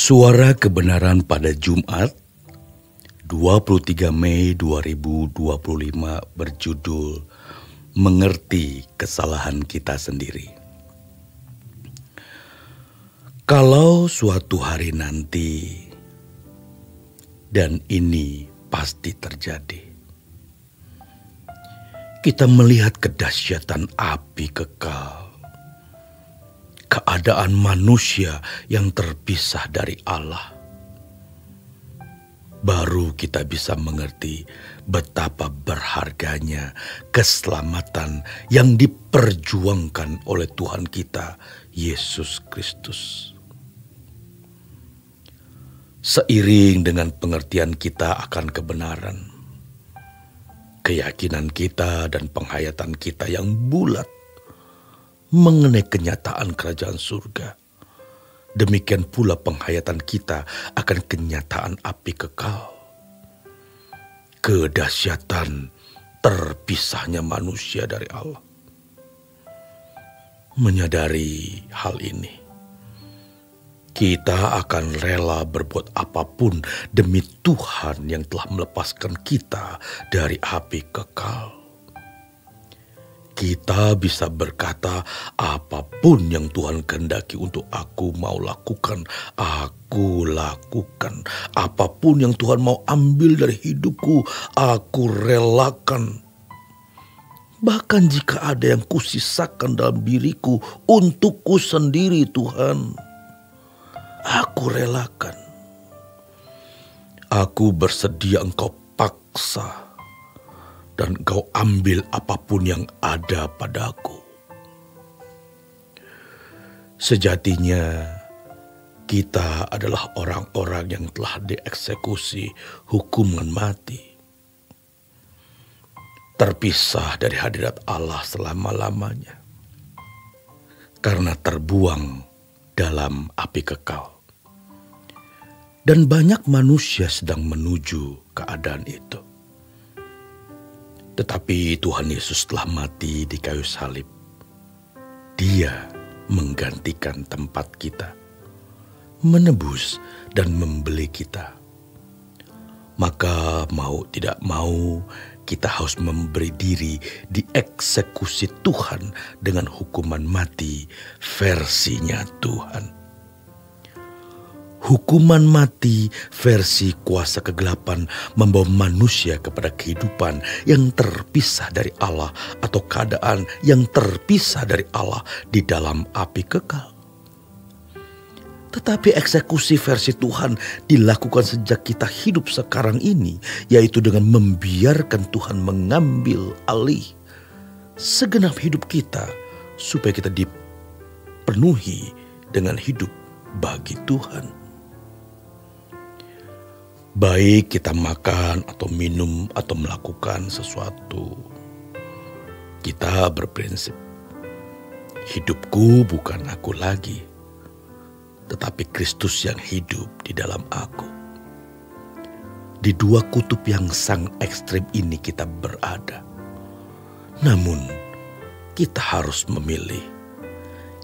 Suara Kebenaran pada Jumat 23 Mei 2025 berjudul Mengerti Kesalahan Kita Sendiri. Kalau suatu hari nanti, dan ini pasti terjadi, kita melihat kedahsyatan api kekal, keadaan manusia yang terpisah dari Allah, baru kita bisa mengerti betapa berharganya keselamatan yang diperjuangkan oleh Tuhan kita, Yesus Kristus. Seiring dengan pengertian kita akan kebenaran, keyakinan kita dan penghayatan kita yang bulat mengenai kenyataan kerajaan surga, demikian pula penghayatan kita akan kenyataan api kekal. Kedahsyatan terpisahnya manusia dari Allah. Menyadari hal ini, kita akan rela berbuat apapun demi Tuhan yang telah melepaskan kita dari api kekal. Kita bisa berkata, apapun yang Tuhan kehendaki untuk aku mau lakukan, aku lakukan. Apapun yang Tuhan mau ambil dari hidupku, aku relakan. Bahkan jika ada yang kusisakan dalam diriku untukku sendiri, Tuhan, aku relakan. Aku bersedia Engkau paksa, dan Engkau ambil apapun yang ada padaku. Sejatinya kita adalah orang-orang yang telah dieksekusi hukuman mati, terpisah dari hadirat Allah selama-lamanya, karena terbuang dalam api kekal. Dan banyak manusia sedang menuju keadaan itu. Tetapi Tuhan Yesus telah mati di kayu salib. Dia menggantikan tempat kita, menebus dan membeli kita. Maka mau tidak mau kita harus memberi diri dieksekusi Tuhan dengan hukuman mati versinya Tuhan. Hukuman mati versi kuasa kegelapan membawa manusia kepada kehidupan yang terpisah dari Allah atau keadaan yang terpisah dari Allah di dalam api kekal. Tetapi eksekusi versi Tuhan dilakukan sejak kita hidup sekarang ini, yaitu dengan membiarkan Tuhan mengambil alih segenap hidup kita supaya kita dipenuhi dengan hidup bagi Tuhan. Baik kita makan atau minum atau melakukan sesuatu, kita berprinsip, hidupku bukan aku lagi, tetapi Kristus yang hidup di dalam aku. Di dua kutub yang sangat ekstrim ini kita berada. Namun kita harus memilih.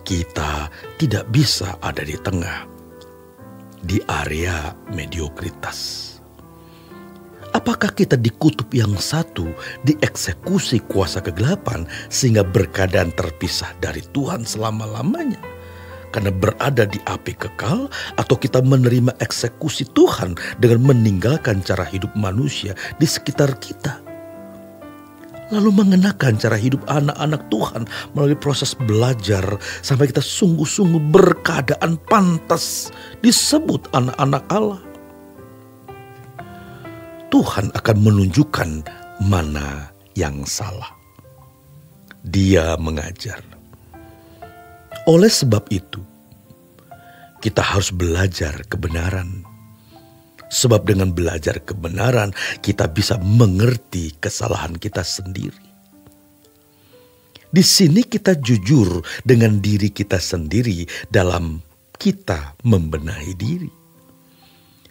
Kita tidak bisa ada di tengah, di area mediokritas. Apakah kita di kutub yang satu dieksekusi kuasa kegelapan sehingga berkeadaan terpisah dari Tuhan selama-lamanya karena berada di api kekal, atau kita menerima eksekusi Tuhan dengan meninggalkan cara hidup manusia di sekitar kita, lalu mengenakan cara hidup anak-anak Tuhan melalui proses belajar sampai kita sungguh-sungguh berkeadaan pantas disebut anak-anak Allah. Tuhan akan menunjukkan mana yang salah. Dia mengajar. Oleh sebab itu, kita harus belajar kebenaran. Sebab dengan belajar kebenaran, kita bisa mengerti kesalahan kita sendiri. Di sini kita jujur dengan diri kita sendiri dalam kita membenahi diri.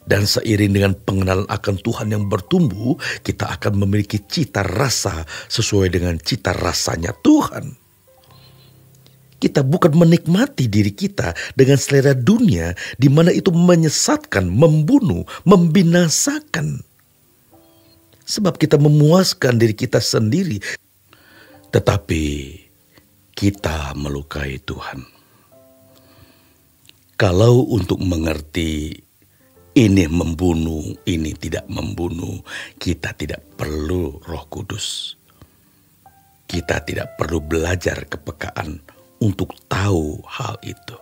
Dan seiring dengan pengenalan akan Tuhan yang bertumbuh, kita akan memiliki cita rasa sesuai dengan cita rasanya Tuhan. Kita bukan menikmati diri kita dengan selera dunia di mana itu menyesatkan, membunuh, membinasakan. Sebab kita memuaskan diri kita sendiri, tetapi kita melukai Tuhan. Kalau untuk mengerti ini membunuh, ini tidak membunuh, kita tidak perlu Roh Kudus. Kita tidak perlu belajar kepekaan untuk tahu hal itu.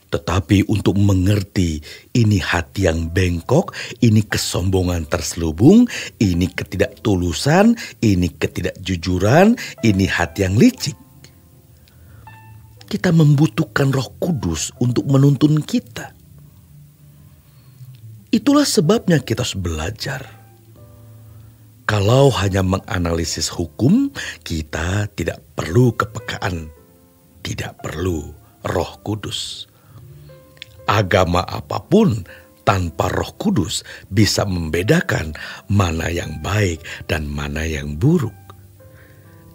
Tetapi untuk mengerti ini hati yang bengkok, ini kesombongan terselubung, ini ketidaktulusan, ini ketidakjujuran, ini hati yang licik. Kita membutuhkan Roh Kudus untuk menuntun kita. Itulah sebabnya kita harus belajar. Kalau hanya menganalisis hukum, kita tidak perlu kepekaan, tidak perlu Roh Kudus. Agama apapun tanpa Roh Kudus bisa membedakan mana yang baik dan mana yang buruk.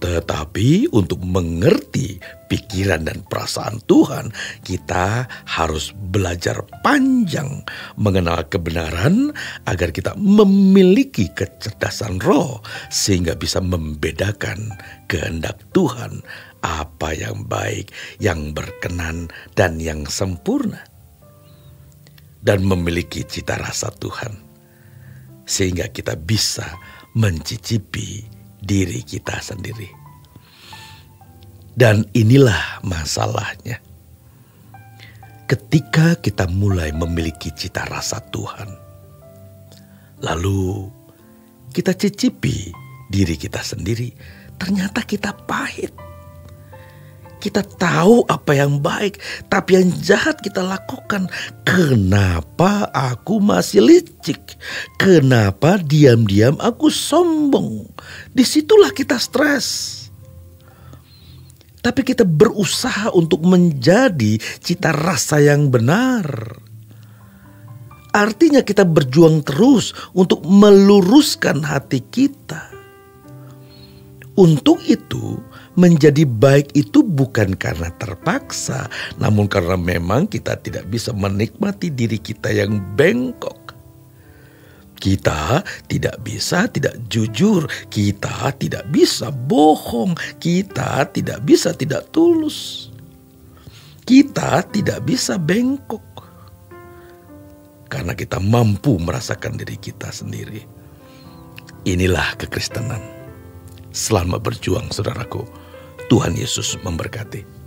Tetapi untuk mengerti pikiran dan perasaan Tuhan, kita harus belajar panjang mengenal kebenaran agar kita memiliki kecerdasan roh sehingga bisa membedakan kehendak Tuhan, apa yang baik, yang berkenan, dan yang sempurna. Dan memiliki cita rasa Tuhan sehingga kita bisa mencicipi diri kita sendiri. Dan inilah masalahnya. Ketika kita mulai memiliki cita rasa Tuhan, lalu kita cicipi diri kita sendiri, ternyata kita pahit. Kita tahu apa yang baik, tapi yang jahat kita lakukan. Kenapa aku masih licik? Kenapa diam-diam aku sombong? Disitulah kita stres. Tapi kita berusaha untuk menjadi cita rasa yang benar. Artinya kita berjuang terus untuk meluruskan hati kita. Untuk itu, menjadi baik itu bukan karena terpaksa, namun karena memang kita tidak bisa menikmati diri kita yang bengkok. Kita tidak bisa tidak jujur, kita tidak bisa bohong, kita tidak bisa tidak tulus. Kita tidak bisa bengkok. Karena kita mampu merasakan diri kita sendiri. Inilah kekristenan. Selamat berjuang saudaraku. Tuhan Yesus memberkati.